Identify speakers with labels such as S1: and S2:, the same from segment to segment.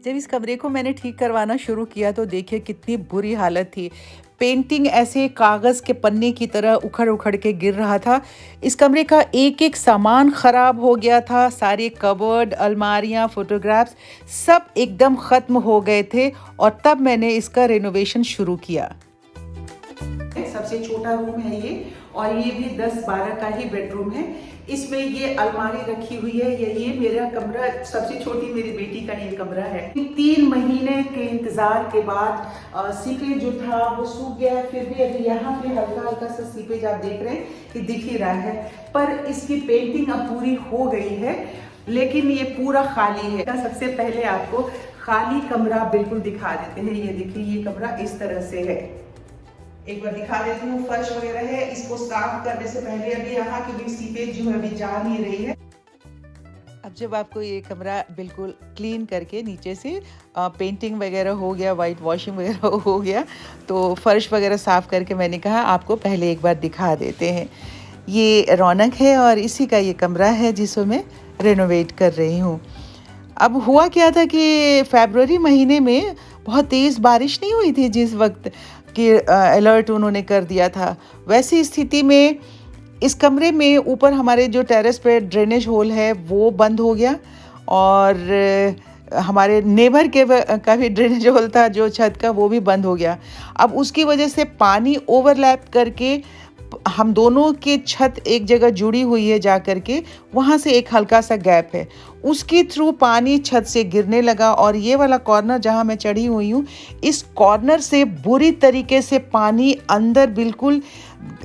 S1: जब इस कमरे को मैंने ठीक करवाना शुरू किया तो देखिए कितनी बुरी हालत थी। पेंटिंग ऐसे कागज़ के पन्ने की तरह उखड़-उखड़ के गिर रहा था। इस कमरे का एक-एक सामान ख़राब हो गया था, सारे कबर्ड, अलमारियाँ, फ़ोटोग्राफ्स सब एकदम ख़त्म हो गए थे और तब मैंने इसका रेनोवेशन शुरू किया। सबसे छोटा रूम है ये और ये भी 10-12 का ही बेडरूम है। इसमें ये अलमारी रखी हुई है। ये मेरा कमरा, सबसे छोटी मेरी बेटी का ये कमरा है। 3 महीने के इंतजार के बाद सीपेज जो था वो सूख गया। फिर भी अभी यहाँ पे हल्का हल्का सा सीपेज आप देख रहे हैं कि दिख ही रहा है, पर इसकी पेंटिंग अब पूरी हो गई है, लेकिन ये पूरा खाली है। सबसे पहले आपको खाली कमरा बिल्कुल दिखा देते हैं। ये देखिए, ये कमरा इस तरह से है। एक बार दिखा देती हूँ। फर्श वगैरह है, इसको साफ करने से पहले अभी यहाँ की भी सीपेज जो है अभी जा नहीं रही है। अब जब आपको ये कमरा बिल्कुल क्लीन करके नीचे से पेंटिंग वगैरह हो गया, वाइट वॉशिंग वगैरह हो गया, तो फर्श वगैरह साफ करके मैंने कहा आपको पहले एक बार दिखा देते हैं। ये रौनक है और इसी का ये कमरा है जिसको मैं रेनोवेट कर रही हूँ। अब हुआ क्या था कि फरवरी महीने में बहुत तेज़ बारिश नहीं हुई थी जिस वक्त कि अलर्ट उन्होंने कर दिया था। वैसी स्थिति में इस कमरे में ऊपर हमारे जो टेरेस पे ड्रेनेज होल है वो बंद हो गया और हमारे नेबर के का भी ड्रेनेज होल था जो छत का, वो भी बंद हो गया। अब उसकी वजह से पानी ओवरलैप करके हम दोनों के छत एक जगह जुड़ी हुई है, जा कर के वहाँ से एक हल्का सा गैप है, उसके थ्रू पानी छत से गिरने लगा और ये वाला कॉर्नर जहाँ मैं चढ़ी हुई हूँ, इस कॉर्नर से बुरी तरीके से पानी अंदर बिल्कुल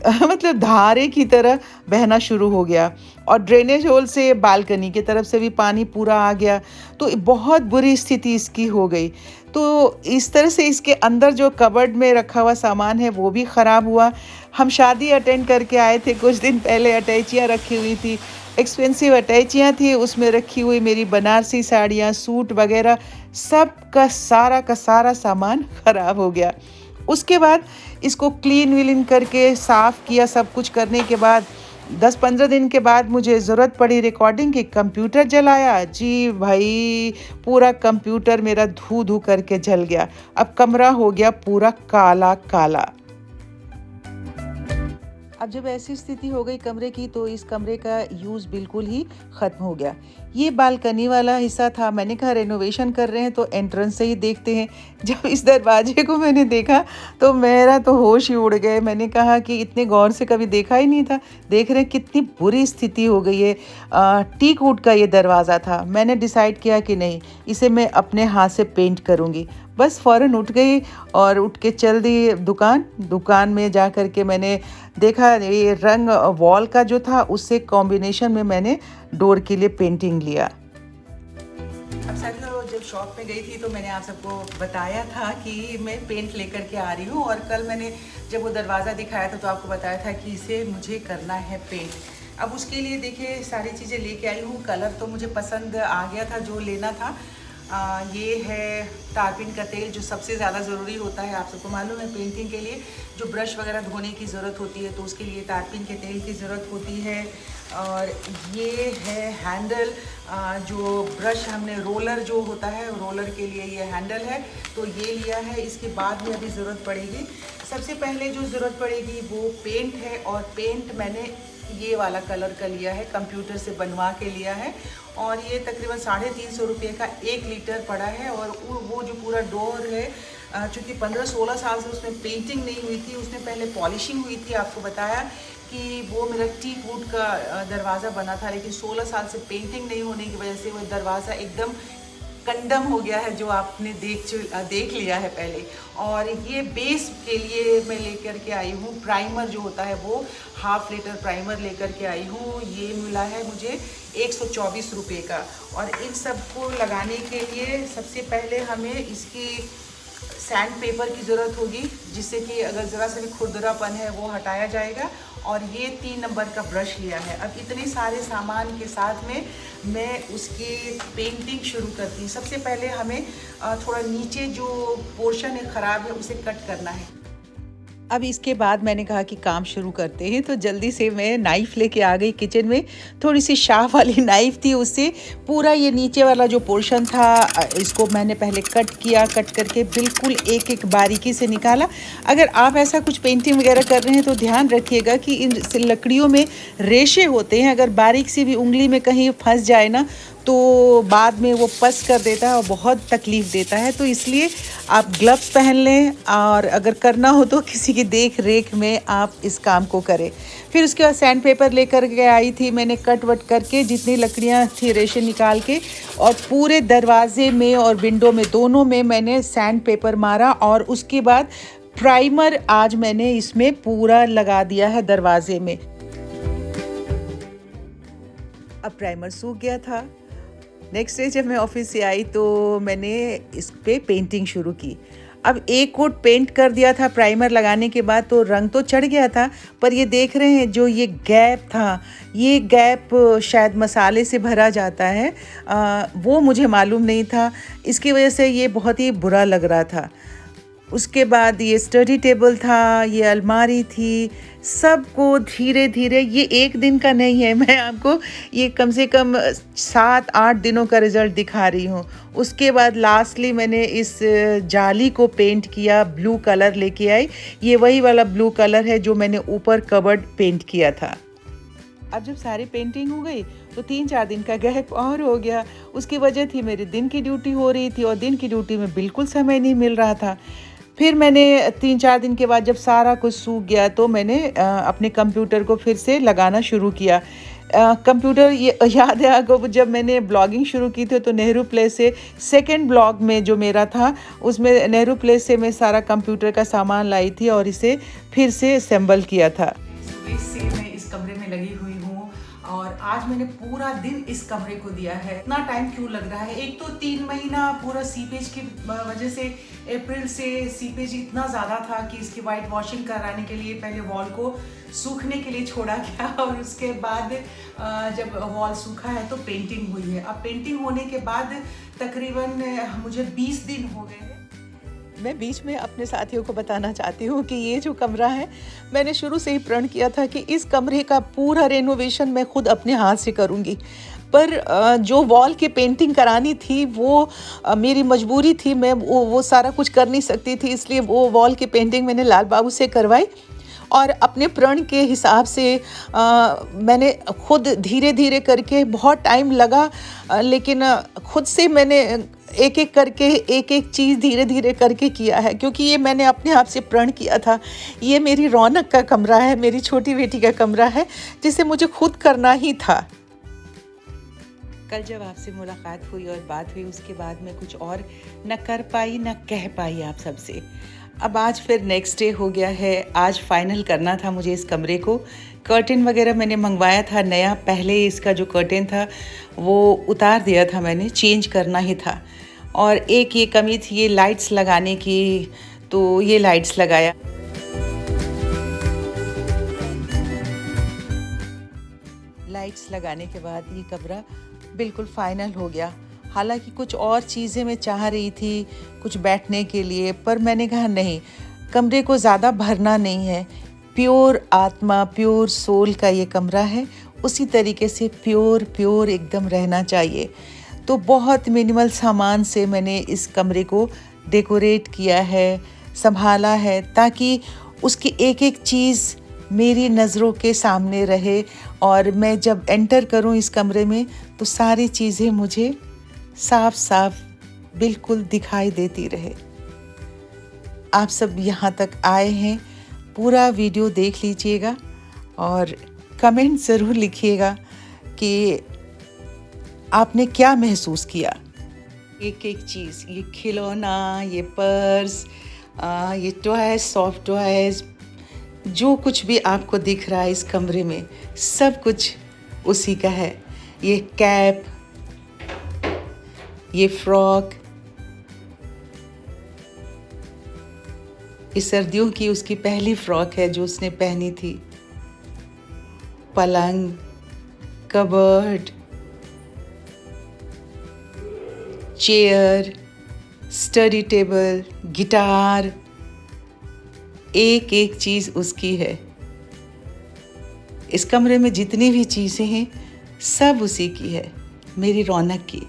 S1: मतलब धारे की तरह बहना शुरू हो गया और ड्रेनेज होल से बालकनी की तरफ से भी पानी पूरा आ गया। तो बहुत बुरी स्थिति इसकी हो गई। तो इस तरह से इसके अंदर जो कबर्ड में रखा हुआ सामान है वो भी ख़राब हुआ। हम शादी अटेंड करके आए थे कुछ दिन पहले, अटैचियाँ रखी हुई थी, एक्सपेंसिव अटैचियाँ थी, उसमें रखी हुई मेरी बनारसी साड़ियाँ, सूट वगैरह, सब का सारा सामान ख़राब हो गया। उसके बाद इसको क्लीन विलीन करके साफ़ किया। सब कुछ करने के बाद 10-15 दिन के बाद मुझे ज़रूरत पड़ी रिकॉर्डिंग की। कंप्यूटर जलाया, जी भाई, पूरा कंप्यूटर मेरा धू धू करके जल गया। अब कमरा हो गया पूरा काला काला। अब जब ऐसी स्थिति हो गई कमरे की तो इस कमरे का यूज़ बिल्कुल ही ख़त्म हो गया। ये बालकनी वाला हिस्सा था। मैंने कहा रेनोवेशन कर रहे हैं तो एंट्रेंस से ही देखते हैं। जब इस दरवाजे को मैंने देखा तो मेरा तो होश ही उड़ गए। मैंने कहा कि इतने गौर से कभी देखा ही नहीं था। देख रहे हैं कितनी बुरी स्थिति हो गई है। टीक वुड का ये दरवाज़ा था। मैंने डिसाइड किया कि नहीं, इसे मैं अपने हाथ से पेंट करूँगी। बस फ़ौरन उठ गई और उठ के चल दी दुकान में जा कर के मैंने देखा ये रंग वॉल का जो था उससे कॉम्बिनेशन में मैंने डोर के लिए पेंटिंग लिया। अब साथियों, जब शॉप में गई थी तो मैंने आप सबको बताया था कि मैं पेंट लेकर के आ रही हूँ और कल मैंने जब वो दरवाज़ा दिखाया था तो आपको बताया था कि इसे मुझे करना है पेंट। अब उसके लिए देखिए सारी चीज़ें लेके आई हूँ। कलर तो मुझे पसंद आ गया था जो लेना था। ये है तारपीन का तेल जो सबसे ज़्यादा ज़रूरी होता है। आप सबको मालूम है पेंटिंग के लिए जो ब्रश वगैरह धोने की ज़रूरत होती है तो उसके लिए तारपीन के तेल की ज़रूरत होती है। और ये है हैंडल, जो ब्रश हमने रोलर जो होता है रोलर के लिए ये हैंडल है तो ये लिया है। इसके बाद में अभी ज़रूरत पड़ेगी, सबसे पहले जो ज़रूरत पड़ेगी वो पेंट है और पेंट मैंने ये वाला कलर का लिया है, कंप्यूटर से बनवा के लिया है और ये तकरीबन 350 रुपये का 1 लीटर पड़ा है। और वो जो पूरा डोर है, चूँकि 15-16 साल से उसमें पेंटिंग नहीं हुई थी, उसमें पहले पॉलिशिंग हुई थी। आपको बताया कि वो मेरा टीक वुड का दरवाज़ा बना था, लेकिन 16 साल से पेंटिंग नहीं होने की वजह से वो दरवाज़ा एकदम कंडम हो गया है, जो आपने देख लिया है पहले। और ये बेस के लिए मैं लेकर के आई हूँ प्राइमर जो होता है, वो हाफ लीटर प्राइमर लेकर के आई हूँ। ये मिला है मुझे 124 रुपये का। और इन सब को लगाने के लिए सबसे पहले हमें इसकी सैंड पेपर की ज़रूरत होगी, जिससे कि अगर ज़रा सा भी खुरदरापन है वो हटाया जाएगा। और ये 3 नंबर का ब्रश लिया है। अब इतने सारे सामान के साथ में मैं उसकी पेंटिंग शुरू करती हूँ। सबसे पहले हमें थोड़ा नीचे जो पोर्शन है ख़राब है उसे कट करना है। अब इसके बाद मैंने कहा कि काम शुरू करते हैं, तो जल्दी से मैं नाइफ़ लेके आ गई किचन में। थोड़ी-सी शार्प वाली नाइफ़ थी, उससे पूरा ये नीचे वाला जो पोर्शन था इसको मैंने पहले कट किया। कट करके बिल्कुल एक-एक बारीकी से निकाला। अगर आप ऐसा कुछ पेंटिंग वगैरह कर रहे हैं तो ध्यान रखिएगा कि इन लकड़ियों में रेशे होते हैं, अगर बारीक सी भी उँगली में कहीं फँस जाए ना, तो बाद में वो पस कर देता है और बहुत तकलीफ़ देता है। तो इसलिए आप ग्लव्स पहन लें, और अगर करना हो तो किसी की देख रेख में आप इस काम को करें। फिर उसके बाद सैंड पेपर लेकर के आई थी मैंने, कट वट करके जितनी लकड़ियाँ थी रेशे निकाल के, और पूरे दरवाजे में और विंडो में दोनों में मैंने सैंड पेपर मारा। और उसके बाद प्राइमर आज मैंने इसमें पूरा लगा दिया है दरवाजे में। अब प्राइमर सूख गया था। नेक्स्ट डे जब मैं ऑफिस से आई तो मैंने इस पे पेंटिंग शुरू की। अब एक कोट पेंट कर दिया था प्राइमर लगाने के बाद, तो रंग तो चढ़ गया था, पर ये देख रहे हैं जो ये गैप था, ये गैप शायद मसाले से भरा जाता है, वो मुझे मालूम नहीं था। इसकी वजह से ये बहुत ही बुरा लग रहा था। उसके बाद ये स्टडी टेबल था, ये अलमारी थी, सबको धीरे-धीरे, ये एक दिन का नहीं है, मैं आपको ये कम से कम 7-8 दिनों का रिज़ल्ट दिखा रही हूँ। उसके बाद लास्टली मैंने इस जाली को पेंट किया, ब्लू कलर लेके आई। ये वही वाला ब्लू कलर है जो मैंने ऊपर कबर्ड पेंट किया था। अब जब सारी पेंटिंग हो गई तो 3-4 दिन का गैप और हो गया। उसकी वजह थी मेरी दिन की ड्यूटी हो रही थी और दिन की ड्यूटी में बिल्कुल समय नहीं मिल रहा था। फिर मैंने 3-4 दिन के बाद जब सारा कुछ सूख गया तो मैंने अपने कंप्यूटर को फिर से लगाना शुरू किया। कंप्यूटर, ये याद है आपको जब मैंने ब्लॉगिंग शुरू की थी तो नेहरू प्लेस से सेकंड ब्लॉग में जो मेरा था उसमें नेहरू प्लेस से मैं सारा कंप्यूटर का सामान लाई थी और इसे फिर से असेंबल किया था। सुबह से मैं इस कमरे में लगी हुई हूँ और आज मैंने पूरा दिन इस कमरे को दिया है। इतना टाइम क्यों लग रहा है? एक तो 3 महीना पूरा सीपेज की वजह से, अप्रैल से सीपेज इतना ज़्यादा था कि इसकी वाइट वॉशिंग कराने के लिए पहले वॉल को सूखने के लिए छोड़ा गया और उसके बाद जब वॉल सूखा है तो पेंटिंग हुई है। अब पेंटिंग होने के बाद तकरीबन मुझे 20 दिन हो गए हैं। मैं बीच में अपने साथियों को बताना चाहती हूँ कि ये जो कमरा है, मैंने शुरू से ही प्रण किया था कि इस कमरे का पूरा रेनोवेशन मैं खुद अपने हाथ से करूँगी। पर जो वॉल की पेंटिंग करानी थी वो मेरी मजबूरी थी, मैं वो सारा कुछ कर नहीं सकती थी, इसलिए वो वॉल की पेंटिंग मैंने लाल बाबू से करवाई। और अपने प्रण के हिसाब से मैंने खुद धीरे धीरे करके, बहुत टाइम लगा, लेकिन खुद से मैंने एक एक करके एक एक चीज़ धीरे धीरे करके किया है, क्योंकि ये मैंने अपने आप से प्रण किया था। ये मेरी रौनक का कमरा है, मेरी छोटी बेटी का कमरा है, जिसे मुझे खुद करना ही था। कल जब आपसे मुलाकात हुई और बात हुई, उसके बाद मैं कुछ और न कर पाई न कह पाई आप सबसे। अब आज फिर नेक्स्ट डे हो गया है। आज फाइनल करना था मुझे इस कमरे को। कर्टेन वगैरह मैंने मंगवाया था नया, पहले इसका जो कर्टेन था वो उतार दिया था मैंने, चेंज करना ही था। और एक ये कमी थी ये लाइट्स लगाने की, तो ये लाइट्स लगाया। लाइट्स लगाने के बाद ये कमरा बिल्कुल फाइनल हो गया। हालांकि कुछ और चीज़ें मैं चाह रही थी कुछ बैठने के लिए, पर मैंने कहा नहीं, कमरे को ज़्यादा भरना नहीं है। प्योर आत्मा, प्योर सोल का ये कमरा है, उसी तरीके से प्योर एकदम रहना चाहिए। तो बहुत मिनिमल सामान से मैंने इस कमरे को डेकोरेट किया है, संभाला है, ताकि उसकी एक एक चीज़ मेरी नज़रों के सामने रहे और मैं जब एंटर करूं इस कमरे में तो सारी चीज़ें मुझे साफ साफ बिल्कुल दिखाई देती रहे। आप सब यहाँ तक आए हैं, पूरा वीडियो देख लीजिएगा और कमेंट ज़रूर लिखिएगा कि आपने क्या महसूस किया। एक एक चीज़, ये खिलौना, ये पर्स, ये टॉयज़, सॉफ्ट टॉयज़, जो कुछ भी आपको दिख रहा है इस कमरे में, सब कुछ उसी का है। ये कैप, ये फ्रॉक, इस सर्दियों की उसकी पहली फ्रॉक है जो उसने पहनी थी। पलंग, cupboard, chair, study table, guitar, एक एक चीज़ उसकी है। इस कमरे में जितनी भी चीज़ें हैं सब उसी की है, मेरी रौनक की।